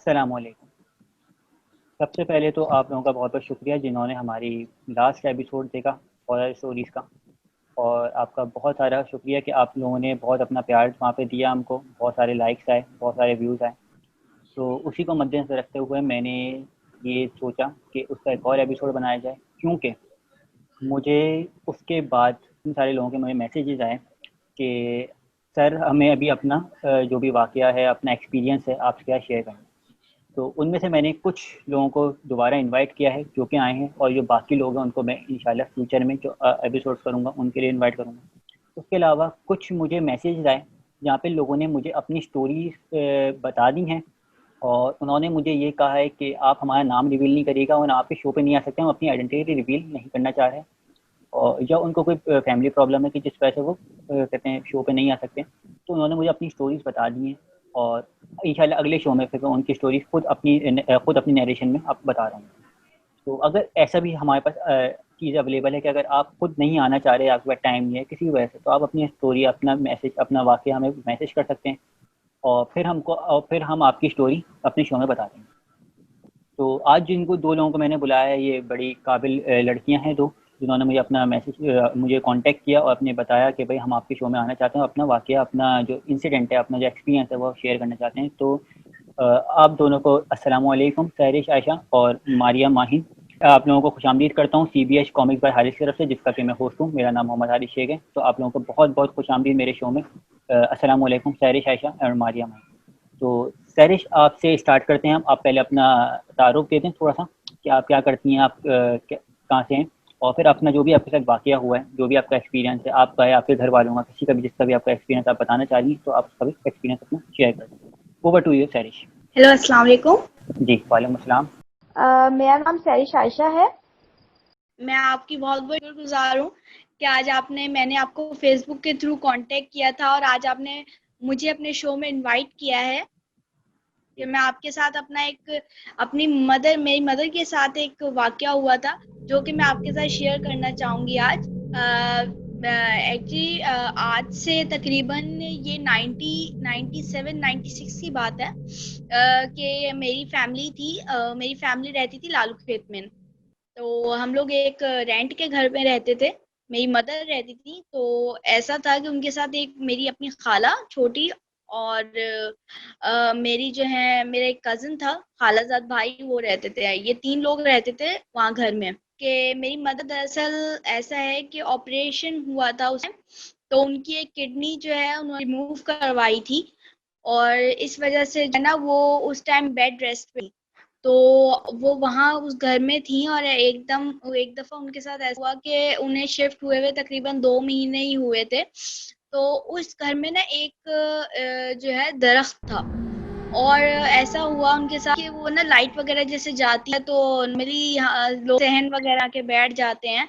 अस्सलामुअलैकुम। सबसे पहले तो आप लोगों का बहुत-बहुत शुक्रिया जिन्होंने हमारी लास्ट एपिसोड देखा हॉरर स्टोरीज़ का, और आपका बहुत सारा शुक्रिया कि आप लोगों ने बहुत अपना प्यार वहाँ पे दिया हमको, बहुत सारे लाइक्स आए, बहुत सारे व्यूज़ आए। तो उसी को मद्देनज़र रखते हुए मैंने ये सोचा कि उसका एक और एपिसोड बनाया जाए, क्योंकि मुझे उसके बाद इन सारे लोगों के मुझे मैसेजेस आए कि सर हमें अभी अपना जो भी वाक़या है, अपना एक्सपीरियंस है आपसे क्या शेयर करना है। तो उनमें से मैंने कुछ लोगों को दोबारा इनवाइट किया है जो कि आए हैं, और जो बाकी लोग हैं उनको मैं इंशाल्लाह फ्यूचर में जो एपिसोड्स करूँगा उनके लिए इनवाइट करूँगा। उसके अलावा कुछ मुझे मैसेज आए जहाँ पे लोगों ने मुझे अपनी स्टोरी बता दी हैं, और उन्होंने मुझे ये कहा है कि आप हमारा नाम रिवील नहीं करिएगा और आप इस शो पे नहीं आ सकते, हम अपनी आइडेंटिटी रिवील नहीं करना चाह रहे हैं, और या उनको कोई फैमिली प्रॉब्लम है कि जिस वजह से वो कहते हैं शो पे नहीं आ सकते। तो उन्होंने मुझे अपनी स्टोरीज़ बता दी हैं, और इंशाल्लाह अगले शो में फिर मैं उनकी स्टोरीज़ खुद अपनी नरेशन में अब बता रहा हूँ। तो अगर ऐसा भी हमारे पास चीज़ अवेलेबल है कि अगर आप खुद नहीं आना चाह रहे, आपके पास टाइम नहीं है किसी भी वजह से, तो आप अपनी स्टोरी, अपना मैसेज, अपना वाक़या हमें मैसेज कर सकते हैं, और फिर हम आपकी स्टोरी अपने शो में बता देंगे। तो आज जिनको 2 लोगों को मैंने बुलाया है, ये बड़ी काबिल लड़कियां हैं 2, जिन्होंने मुझे अपना मुझे कांटेक्ट किया और अपने बताया कि भाई हम आपके शो में आना चाहते हैं, अपना वाक़या, अपना जो इंसिडेंट है, अपना जो एक्सपीरियंस है वो शेयर करना चाहते हैं। तो आप दोनों को अस्सलाम वालेकुम, सहरिश आयशा और मारिया माहिन। आप लोगों को खुशामदीद करता हूँ CBH कॉमिक्स बाय हारिस की तरफ से, जिसका कि मैं होस्ट हूँ। मेरा नाम मोहम्मद हारिस शेख है। तो आप लोगों को बहुत बहुत खुशामदीद मेरे शो में। अस्सलाम वालेकुम सहरिश आयशा और मारिया माहिन। तो सहरिश आपसे स्टार्ट करते हैं हम। आप पहले अपना तारुफ दे दें थोड़ा सा कि आप क्या करती हैं, आप कहाँ से हैं, और फिर अपना जो भी आपके साथ वाक़या हुआ है, जो भी आपका एक्सपीरियंस है, आपका या आपके घर वालों का, किसी का भी, जिसका भी आपका एक्सपीरियंस आप बताना चाह रही हैं, तो आप उसका भी एक्सपीरियंस अपना शेयर कर दें। Over to you Sehrish. Hello, अस्सलाम वालेकुम। जी वालेकुम अस्सलाम। मेरा नाम सहरिश आयशा है। मैं आपकी बहुत बहुत शुक्रगुजार हूँ कि आज मैंने आपको फेसबुक के थ्रू कांटेक्ट किया था और आज आपने मुझे अपने शो में इनवाइट किया है कि मैं आपके साथ मेरी मदर के साथ एक वाकया हुआ था जो कि मैं आपके साथ शेयर करना चाहूँगी आज। एक्चुअली आज से तकरीबन ये 97 96 की बात है कि मेरी फैमिली रहती थी लालू खेत में। तो हम लोग एक रेंट के घर में रहते थे। मेरी मदर रहती थी। तो ऐसा था कि उनके साथ एक मेरी अपनी खाला छोटी और मेरी जो है मेरा एक कज़न था, खालाजाद भाई, वो रहते थे। ये 3 लोग रहते थे वहाँ घर में। कि मेरी मदर दरअसल ऐसा है कि ऑपरेशन हुआ था उस टाइम, तो उनकी एक किडनी जो है उन्होंने रिमूव करवाई थी और इस वज़ह से जो है ना वो उस टाइम बेड रेस्ट पे थी। तो वो वहाँ उस घर में थी और एक दफ़ा उनके साथ ऐसा हुआ कि उन्हें शिफ्ट हुए हुए तकरीबन 2 महीने ही हुए थे। तो उस घर में ना एक जो है दरख्त था और ऐसा हुआ उनके साथ कि वो ना लाइट वगैरह जैसे जाती है तो नॉर्मली यहाँ लोग सहन वगैरह के बैठ जाते हैं।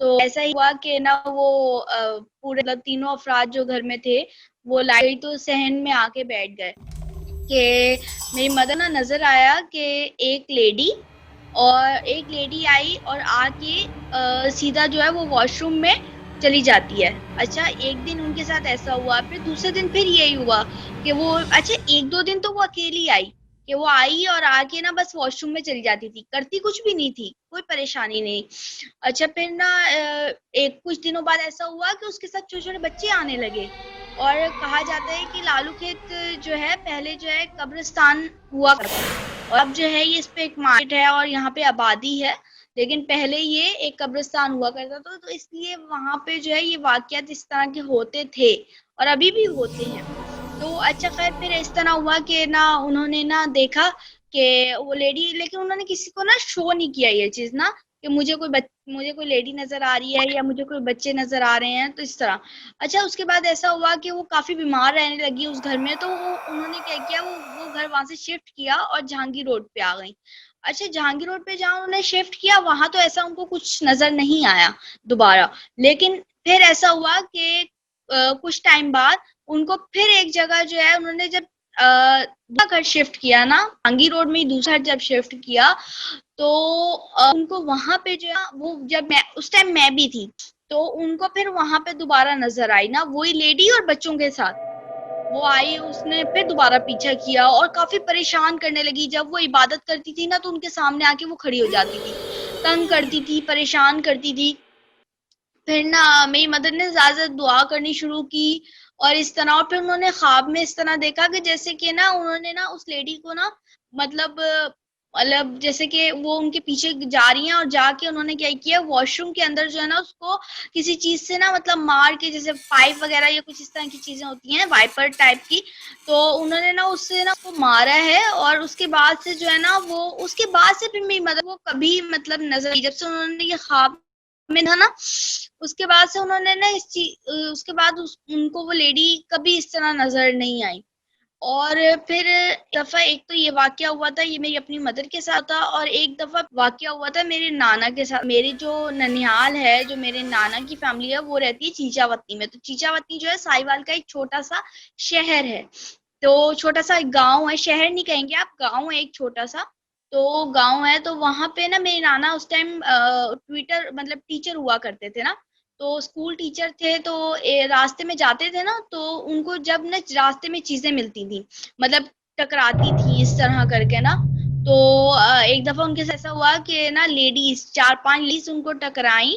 तो ऐसा ही हुआ कि ना वो पूरे मतलब तीनों अफराद जो घर में थे वो लाइट तो सहन में आके बैठ गए। कि मेरी मदर ना नजर आया कि एक लेडी आई और आके सीधा जो है वो वॉशरूम में चली जाती है। अच्छा, एक दिन उनके साथ ऐसा हुआ, फिर दूसरे दिन फिर यही हुआ कि वो अच्छा 1-2 दिन तो वो अकेली आई कि वो आई और आके ना बस वॉशरूम में चली जाती थी, करती कुछ भी नहीं थी, कोई परेशानी नहीं। अच्छा, फिर ना एक कुछ दिनों बाद ऐसा हुआ कि उसके साथ छोटे-छोटे बच्चे आने लगे और कहा जाता है कि लालू खेत जो है पहले जो है कब्रिस्तान हुआ करता था और अब जो है ये इस पे एक मार्केट है और यहाँ पे आबादी है। लेकिन पहले ये एक कब्रिस्तान हुआ करता था, तो इसलिए वहाँ पे जो है ये वाक़यात इस तरह के होते थे और अभी भी होते हैं। तो अच्छा, ख़ैर फिर इस तरह हुआ कि ना उन्होंने ना देखा कि वो लेडी, लेकिन उन्होंने किसी को ना शो नहीं किया ये चीज़ ना कि मुझे कोई लेडी नज़र आ रही है या मुझे कोई बच्चे नज़र आ रहे हैं, तो इस तरह। अच्छा, उसके बाद ऐसा हुआ कि वो काफ़ी बीमार रहने लगी उस घर में, तो उन्होंने क्या किया, वो घर वहाँ से शिफ्ट किया और जहांगीर रोड पे आ गई। अच्छा, जहांगीर रोड पे जहाँ उन्होंने शिफ्ट किया वहाँ तो ऐसा उनको कुछ नज़र नहीं आया दोबारा। लेकिन फिर ऐसा हुआ कि कुछ टाइम बाद उनको फिर एक जगह जो है उन्होंने जब दूसरा घर शिफ्ट किया ना, जहांगीर रोड में ही दूसरा जब शिफ्ट किया, तो उनको वहाँ पे जो है वो जब मैं उस टाइम मैं भी थी, तो उनको फिर वहाँ पे दोबारा नज़र आई ना वही लेडी और बच्चों के साथ। वो आई, उसने फिर दोबारा पीछा किया और काफी परेशान करने लगी। जब वो इबादत करती थी ना तो उनके सामने आके वो खड़ी हो जाती थी, तंग करती थी, परेशान करती थी। फिर ना मेरी मदर ने ज़्यादा दुआ करनी शुरू की और इस तरह, और फिर उन्होंने ख्वाब में इस तरह देखा कि जैसे कि ना उन्होंने ना उस लेडी को ना मतलब जैसे कि वो उनके पीछे जा रही हैं और जाके उन्होंने क्या किया, वॉशरूम के अंदर जो है ना उसको किसी चीज से ना मतलब मार के, जैसे पाइप वगैरह या कुछ इस तरह की चीजें होती हैं वाइपर टाइप की, तो उन्होंने ना उससे ना उसको मारा है। और उसके बाद से जो है ना वो, उसके बाद से फिर मेरी मदर वो कभी मतलब नजर नहीं, जब से उन्होंने ये ख्वाब में था ना, उसके बाद से उन्होंने ना उसके बाद उनको वो लेडी कभी इस तरह नजर नहीं आई। और फिर दफा एक तो ये वाकया हुआ था, ये मेरी अपनी मदर के साथ था, और एक दफा वाकया हुआ था मेरे नाना के साथ। मेरी जो ननिहाल है, जो मेरे नाना की फैमिली है, वो रहती है चीचावती में। तो चीचावती जो है साहिवाल का एक छोटा सा शहर है। तो छोटा सा एक गांव है, शहर नहीं कहेंगे आप, गांव है एक छोटा सा। तो गांव है, तो वहां पे ना मेरे नाना उस टाइम ट्विटर मतलब टीचर हुआ करते थे ना। तो स्कूल टीचर थे, तो रास्ते में जाते थे ना, तो उनको जब ना रास्ते में चीजें मिलती थी, मतलब टकराती थी इस तरह करके ना। तो एक दफा उनके साथ ऐसा हुआ कि ना लेडीज, 4-5 लेडीज उनको टकराई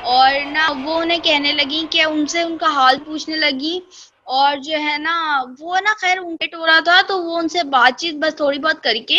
और ना वो उन्हें कहने लगी कि उनसे उनका हाल पूछने लगी। और जो है ना वो ना खैर उनके हो रहा था, तो वो उनसे बातचीत बस थोड़ी बहुत करके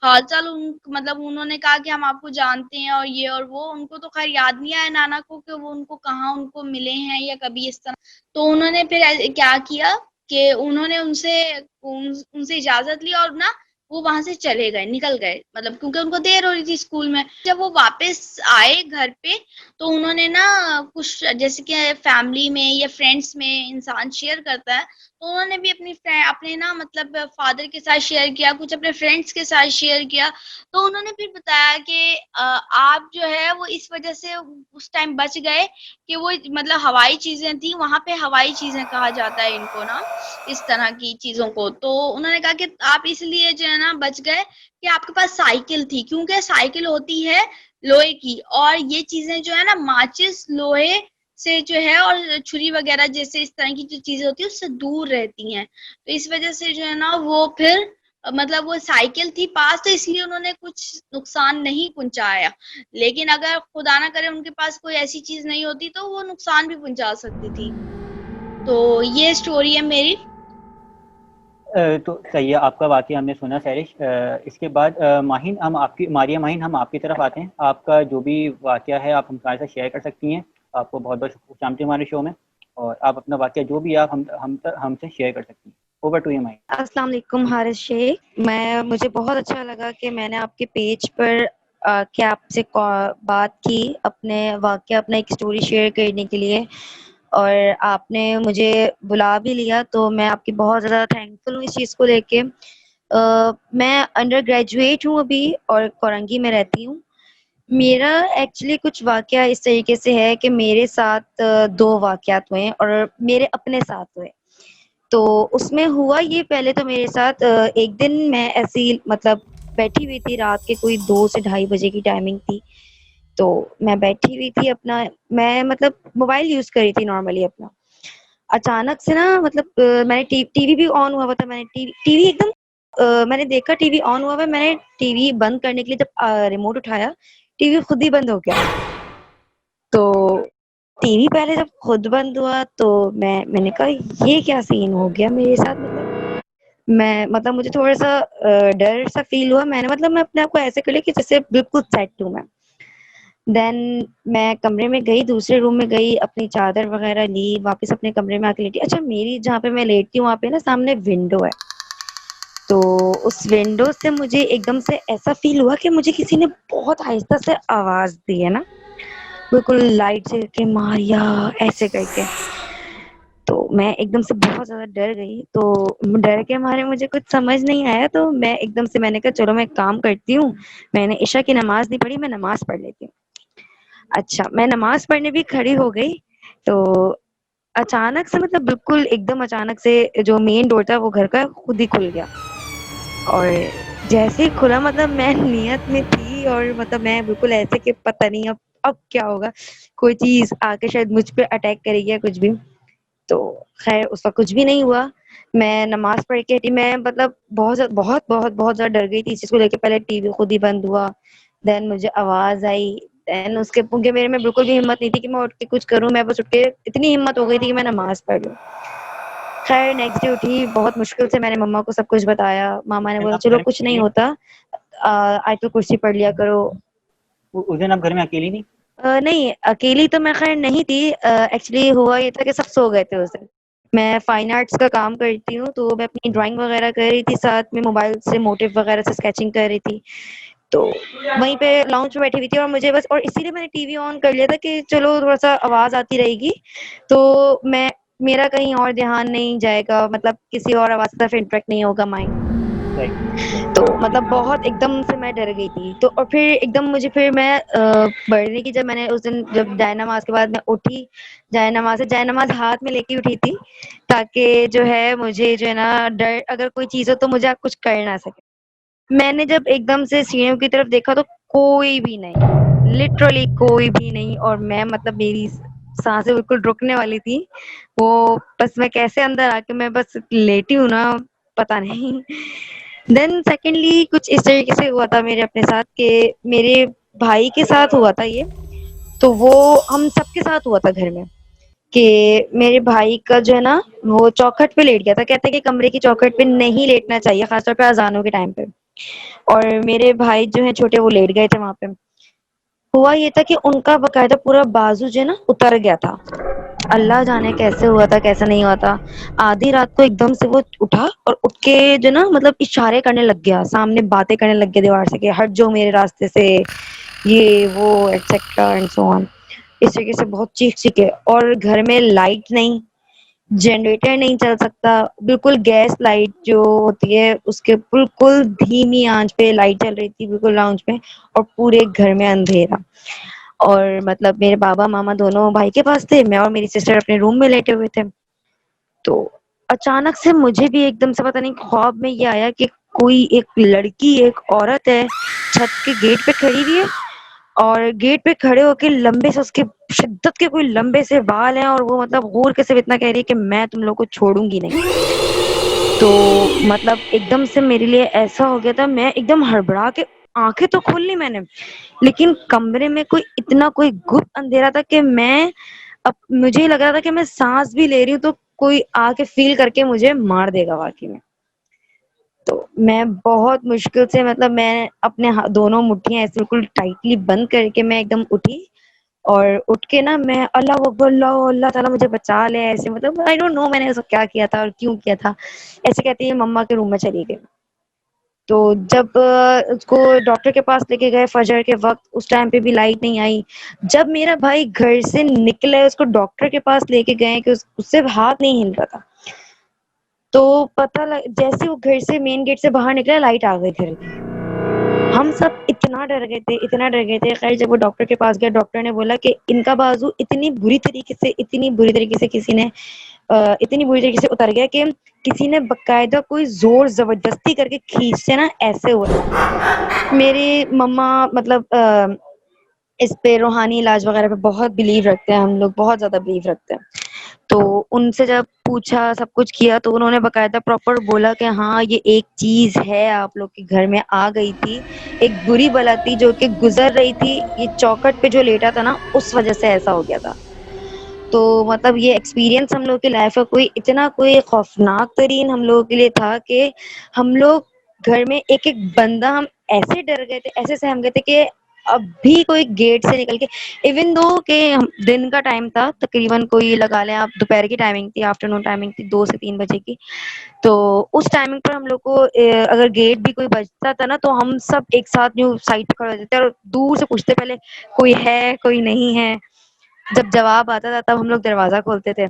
हाल चाल मतलब उन्होंने कहा कि हम आपको जानते हैं और ये और वो। उनको तो खैर याद नहीं आया नाना को कि वो उनको कहाँ उनको मिले हैं या कभी इस तरह। तो उन्होंने फिर क्या किया कि उन्होंने उनसे इजाजत ली और ना वो वहां से चले गए, निकल गए, मतलब क्योंकि उनको देर हो रही थी स्कूल में। जब वो वापस आए घर पे, तो उन्होंने ना कुछ, जैसे कि फैमिली में या फ्रेंड्स में इंसान शेयर करता है, तो उन्होंने भी अपने ना मतलब फादर के साथ शेयर किया, कुछ अपने फ्रेंड्स के साथ शेयर किया। तो उन्होंने फिर बताया कि आप जो है वो इस वजह से उस टाइम बच गए कि वो मतलब हवाई चीजें थी, वहां पे हवाई चीजें कहा जाता है इनको ना, इस तरह की चीजों को। तो उन्होंने कहा कि आप इसलिए जो है ना बच गए कि आपके पास साइकिल थी, क्योंकि साइकिल होती है लोहे की, और ये चीजें जो है ना माचिस लोहे से जो है और छुरी वगैरह जैसे इस तरह की जो चीजें होती है उससे दूर रहती हैं। तो इस वजह से जो है ना वो फिर मतलब वो साइकिल थी पास, तो इसलिए उन्होंने कुछ नुकसान नहीं पहुंचाया। लेकिन अगर खुदा ना करे उनके पास कोई ऐसी चीज नहीं होती तो वो नुकसान भी पहुंचा सकती थी। तो ये स्टोरी है मेरी। तो सही है आपका वाक़या हमने सुना सैरिश। इसके बाद माहिन, हम आपकी मारिया माहिन, हम आपकी तरफ आते हैं। आपका जो भी वाक़या है आप हमारे साथ शेयर कर सकती हैं। आपको बहुत-बहुत खुशामदीद हमारे शो में, और आप अपना वाक़या जो भी आप हमसे शेयर कर सकती हैं। Over to you Mahin. अस्सलाम वालेकुम हारिस शेख। मुझे बहुत अच्छा लगा कि मैंने आपके पेज पर के आपसे बात की, अपने वाक़या, अपना एक स्टोरी शेयर करने के लिए, और आपने मुझे बुला भी लिया, तो मैं आपकी बहुत ज़्यादा थैंकफुल हूँ इस चीज़ को लेके। मैं अंडर ग्रेजुएट हूँ अभी और कोरंगी में रहती हूँ। मेरा एक्चुअली कुछ वाक़या इस तरीके से है कि मेरे साथ 2 वाक़यात हुए हैं और मेरे अपने साथ हुए। तो उसमें हुआ ये, पहले तो मेरे साथ एक दिन मैं ऐसे ही मतलब बैठी हुई थी, रात के कोई 2 से ढाई बजे की टाइमिंग थी। तो मैं बैठी हुई थी अपना, मैं मतलब मोबाइल यूज़ कर रही थी नॉर्मली अपना। अचानक से ना मतलब मैंने टीवी भी ऑन हुआ हुआ था, मैंने टीवी एकदम मैंने देखा टीवी ऑन हुआ हुआ है, मैंने टीवी बंद करने के लिए जब रिमोट उठाया, टीवी खुद ही बंद हो गया। तो टीवी पहले जब खुद बंद हुआ तो मैंने कहा ये क्या सीन हो गया मेरे साथ, मतलब मुझे थोड़ा-सा डर सा फ़ील हुआ। मैं अपने आप को ऐसे कर लिया कि जैसे बिल्कुल सेट हूँ मैं। देन मैं कमरे में गई, दूसरे रूम में गई, अपनी चादर वग़ैरह ली, वापस अपने कमरे में आके लेटी। अच्छा, मेरी जहाँ पे मैं लेटी हूँ वहाँ पे ना सामने विंडो है। तो उस विंडो से मुझे एकदम से ऐसा फ़ील हुआ कि मुझे किसी ने बहुत आहिस्ता से आवाज़ दी है ना, बिल्कुल लाइट से कि मारिया ऐसे करके। तो मैं एकदम से बहुत ज़्यादा डर गई, तो डर के मारे मुझे कुछ समझ नहीं आया, तो मैं एकदम से मैंने कहा चलो मैं एक काम करती हूँ, मैंने इशा की नमाज़ नहीं पढ़ी, मैं नमाज़ पढ़ लेती हूँ। अच्छा, मैं नमाज़ पढ़ने भी खड़ी हो गई, तो अचानक से मतलब बिल्कुल एकदम अचानक से जो मेन डोर था वो घर का खुद ही खुल गया। और जैसे ही खुला मतलब मैं नियत में थी और मतलब मैं बिल्कुल ऐसे कि पता नहीं अब क्या होगा, कोई चीज़ आके शायद मुझ पे अटैक करेगी या कुछ भी। तो ख़ैर उस वक़्त कुछ भी नहीं हुआ। मैं नमाज़ पढ़ के हटी, मैं मतलब बहुत ज़्यादा डर गई थी इस चीज़ को लेके। पहले टीवी खुद ही बंद हुआ, देन मुझे आवाज़ आई, देन उसके क्योंकि मेरे में बिल्कुल भी हिम्मत नहीं थी कि मैं उठ के कुछ करूँ, मैं बस उठ के इतनी हिम्मत हो गई थी कि मैं नमाज़ पढ़ लूँ। ख़ैर नेक्स्ट डे उठी, बहुत मुश्किल से मैंने मम्मा को सब कुछ बताया, मामा ने दिन बोला आप चलो घर में कुछ नहीं अकेली होता, आयतुल कुर्सी पढ़ लिया करो। उस दिन आप घर में अकेली थी? नहीं, अकेली तो मैं ख़ैर नहीं थी, एक्चुअली हुआ ये था कि सब सो गए थे उस दिन। मैं फाइन आर्ट्स का काम करती हूँ, तो मैं अपनी ड्राइंग वग़ैरह कर रही थी, साथ में मोबाइल से मोटिव वग़ैरह से स्केचिंग कर रही थी। तो वहीं पे लाउंज में बैठी हुई थी और मुझे बस और इसीलिए मैंने टीवी ऑन कर लिया था कि चलो थोड़ा-सा आवाज़ आती रहेगी, तो मेरा कहीं और ध्यान नहीं जाएगा, मतलब किसी और आवाज़ की तरफ इंटरैक्ट नहीं होगा माइंड। राइट। तो मतलब बहुत एकदम से मैं डर गई थी। तो और फिर एकदम मुझे फिर मैं पढ़ने की जब मैंने उस दिन जब जाए-नमाज़ के बाद मैं उठी, जाए-नमाज़ हाथ में लेके उठी थी, ताकि जो है मुझे जो है ना डर अगर कोई चीज़ हो तो मुझे कुछ कर ना सके। मैंने जब एकदम से सीढ़ियों की तरफ देखा तो कोई भी नहीं, लिटरली कोई भी नहीं, और मैं मतलब मेरी साँसें बिल्कुल रुकने वाली थी। वो बस मैं कैसे अंदर आके मैं बस लेटी हूँ ना, पता नहीं। देन सेकंडली कुछ इस तरीके से हुआ था मेरे अपने साथ कि मेरे भाई के साथ हुआ था ये, तो वो हम सबके साथ हुआ था घर में कि मेरे भाई का जो है ना वो चौखट पे लेट गया था। कहते हैं कि कमरे की चौखट पे नहीं लेटना चाहिए, खासतौर पे अज़ानों के टाइम पे। और मेरे भाई जो हैं छोटे वो लेट गए थे वहाँ पे। हुआ ये था कि उनका बाकायदा पूरा बाजू जो है ना उतर गया था। अल्लाह जाने कैसे हुआ था, कैसे नहीं हुआ था। आधी रात को एकदम से वो उठा और उठ के जो ना मतलब इशारे करने लग गया, सामने बातें करने लग गया दीवार से कि हट जाओ मेरे रास्ते से, ये वो एटसेट्रा एंड सो ऑन। इस तरीके से बहुत चीख-चीखे, और घर में लाइट नहीं, जनरेटर नहीं चल सकता, बिल्कुल गैस लाइट जो होती है उसके बिल्कुल धीमी आंच पे लाइट चल रही थी बिल्कुल लाउंज में, और पूरे घर में अंधेरा। और मतलब मेरे बाबा मामा दोनों भाई के पास थे, मैं और मेरी सिस्टर अपने रूम में लेटे हुए थे। तो अचानक से मुझे भी एकदम से पता नहीं ख्वाब में ये आया कि कोई एक लड़की, एक औरत है, छत के गेट पे खड़ी हुई है, और गेट पे खड़े होके लंबे से उसके शिद्दत के कोई लंबे से बाल हैं, और वो मतलब घूर के सिर्फ इतना कह रही है कि मैं तुम लोग को छोड़ूंगी नहीं। तो मतलब एकदम से मेरे लिए ऐसा हो गया था, मैं एकदम हड़बड़ा के आंखें तो खोल ली मैंने, लेकिन कमरे में कोई गुप्त अंधेरा था कि मैं अब मुझे लग रहा था कि मैं सांस भी ले रही हूँ तो कोई आके फील करके मुझे मार देगा वाकई में। तो मैं बहुत मुश्किल से मतलब मैं अपने दोनों मुट्ठियां ऐसे बिल्कुल टाइटली बंद करके मैं एकदम उठी, और उठ के ना मैं अल्लाह अकबर, अल्लाह अल्लाह ताला मुझे बचा ले, ऐसे मतलब आई डोंट नो मैंने ऐसा क्या किया था और क्यों किया था। ऐसे कहती है मम्मा के रूम में चली गई। तो जब उसको डॉक्टर के पास लेके गए फजर के वक्त, उस टाइम पे भी लाइट नहीं आई। जब मेरा भाई घर से निकला है उसको डॉक्टर के पास लेके गए कि उससे हाथ नहीं हिल रहा था। तो पता लग जैसे वो घर से मेन गेट से बाहर निकला लाइट आ गई घर की। हम सब इतना डर गए थे। खैर जब वो डॉक्टर के पास गए, डॉक्टर ने बोला कि इनका बाजू इतनी बुरी तरीके से किसी ने इतनी बुरी तरीके से उतर गया कि किसी ने बकायदा कोई जोर जबरदस्ती करके खींचते ना ऐसे हुआ। मेरे मम्मा मतलब इस पे रूहानी इलाज वगैरह पे बहुत बिलीव रखते हैं, हम लोग बहुत ज्यादा बिलीव रखते हैं। तो उनसे जब पूछा, सब कुछ किया, तो उन्होंने बकायदा प्रॉपर बोला कि हाँ ये एक चीज है आप लोग के घर में आ गई थी, एक बुरी बला थी जो कि गुजर रही थी, ये चौखट पे जो लेटा था ना उस वजह से ऐसा हो गया था। तो मतलब ये एक्सपीरियंस हम लोग की लाइफ का कोई खौफनाक तरीन हम लोगों के लिए था कि हम लोग घर में एक एक बंदा हम ऐसे डर गए थे, ऐसे सहम गए थे कि अभी कोई गेट से निकल के, इवन दो कि दिन का टाइम था, तकरीबन कोई लगा लें आप दोपहर की टाइमिंग थी, आफ्टरनून टाइमिंग थी 2 से 3 बजे की। तो उस टाइमिंग पर हम लोग को अगर गेट भी कोई बजता था ना तो हम सब एक साथ न्यू साइड पे खड़े हो जाते थे और दूर से पूछते पहले कोई है कोई नहीं है। जब जवाब आता था तब हम लोग दरवाजा खोलते थे।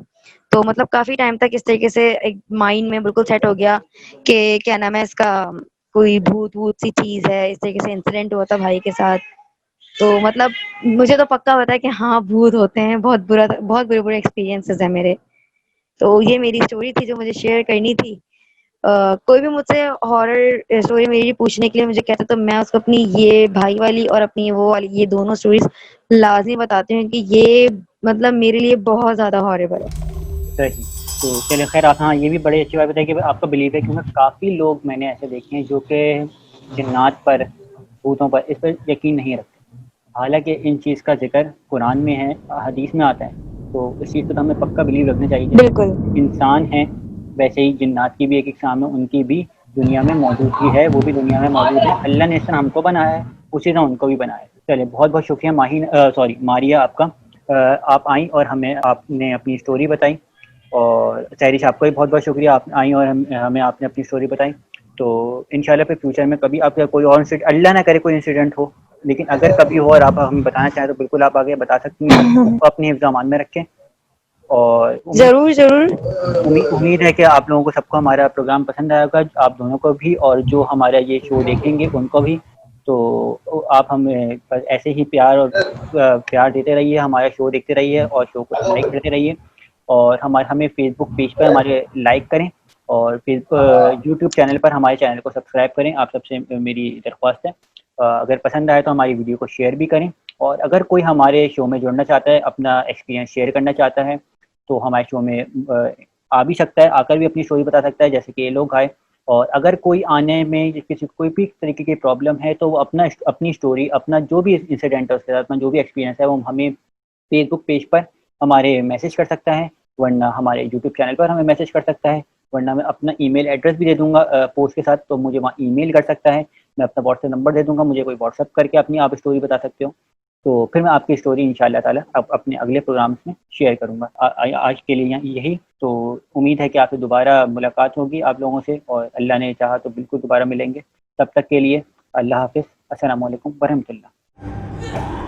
तो मतलब काफी टाइम तक इस तरीके से एक माइंड में बिल्कुल सेट हो गया कि क्या नाम है इसका, कोई भूत वूत सी चीज है। इस तरीके से इंसिडेंट हुआ था भाई के साथ। तो मतलब मुझे तो पक्का पता है कि हाँ भूत होते हैं, बहुत बुरे बुरे एक्सपीरियंसेस है मेरे। तो ये मेरी स्टोरी थी जो मुझे शेयर करनी थी। कोई भी मुझसे हॉरर स्टोरी मेरी पूछने के लिए मुझे कहता तो मैं उसको अपनी ये भाई वाली और अपनी वो वाली ये दोनों स्टोरीज लाजमी बताती हूँ कि ये मतलब मेरे लिए बहुत ज्यादा हॉरेबल है। सही। तो चलिए खैर, आप हाँ ये भी बड़ी अच्छी बात बताई कि आपका बिलीव है, क्योंकि काफ़ी लोग मैंने ऐसे देखे हैं जो कि जिन्नात पर, भूतों पर, इस पर यकीन नहीं रखते। हालांकि इन चीज़ का जिक्र कुरान में है, हदीस में आता है, तो इस चीज़ पर तो हमें पक्का बिलीव रखना चाहिए। बिल्कुल। इंसान हैं वैसे ही जिन्नात की भी एक एग्जाम है, उनकी भी दुनिया में मौजूदगी है, वो भी दुनिया में मौजूद है। अल्लाह ने इस तरह हमको बनाया है, उसी तरह उनको भी बनाया है। चलिए बहुत बहुत शुक्रिया मारिया आपका। आप आई और हमें आपने अपनी स्टोरी बताई, और सैरिश आपका भी बहुत बहुत शुक्रिया, आप आई और हमें आपने अपनी स्टोरी बताई। तो इंशाल्लाह फिर फ्यूचर में कभी आपका कोई और इंसिडेंट, अल्लाह ना करे कोई इंसिडेंट हो, लेकिन अगर कभी हो और आप हमें बताना चाहें तो बिल्कुल आप आगे बता सकती हैं। तो अपने हिफ्ज़-ओ-अमान में रखें, और जरूर जरूर। उम्मीद है कि आप लोगों को सबको हमारा प्रोग्राम पसंद आएगा, आप दोनों को भी, और जो हमारा ये शो देखेंगे उनको भी। तो आप हमें बस ऐसे ही प्यार देते रहिए, हमारा शो देखते रहिए और शो को लाइक करते रहिए, और हमें फेसबुक पेज पर हमारे लाइक करें, और फेसबुक यूट्यूब चैनल पर हमारे चैनल को सब्सक्राइब करें। आप सबसे मेरी दरख्वास्त है, अगर पसंद आए तो हमारी वीडियो को शेयर भी करें, और अगर कोई हमारे शो में जुड़ना चाहता है, अपना एक्सपीरियंस शेयर करना चाहता है, तो हमारे शो में आ भी सकता है, आकर भी अपनी स्टोरी बता सकता है, जैसे कि ये लोग आए। और अगर कोई आने में किसी को कोई भी तरीके की प्रॉब्लम है, तो वो अपनी स्टोरी, अपना जो भी इंसिडेंट है उसके साथ, अपना जो भी एक्सपीरियंस है, वो हमें फेसबुक पेज पर हमारे मैसेज कर सकता है, वरना हमारे यूट्यूब चैनल पर हमें मैसेज कर सकता है, वरना मैं अपना ईमेल एड्रेस भी दे दूंगा पोस्ट के साथ, तो मुझे वहाँ ईमेल कर सकता है। मैं अपना व्हाट्सएप नंबर दे दूंगा, मुझे कोई व्हाट्सएप करके अपनी आप स्टोरी बता सकते हो। तो फिर मैं आपकी स्टोरी इंशाल्लाह ताला अब अपने अगले प्रोग्राम्स में शेयर करूँगा। आज के लिए यही। तो उम्मीद है कि आपसे दोबारा मुलाकात होगी आप लोगों से, और अल्लाह ने चाहा तो बिल्कुल दोबारा मिलेंगे। तब तक के लिए अल्लाह हाफ़िज़। अस्सलामु अलैकुम वरहमतुल्लाह।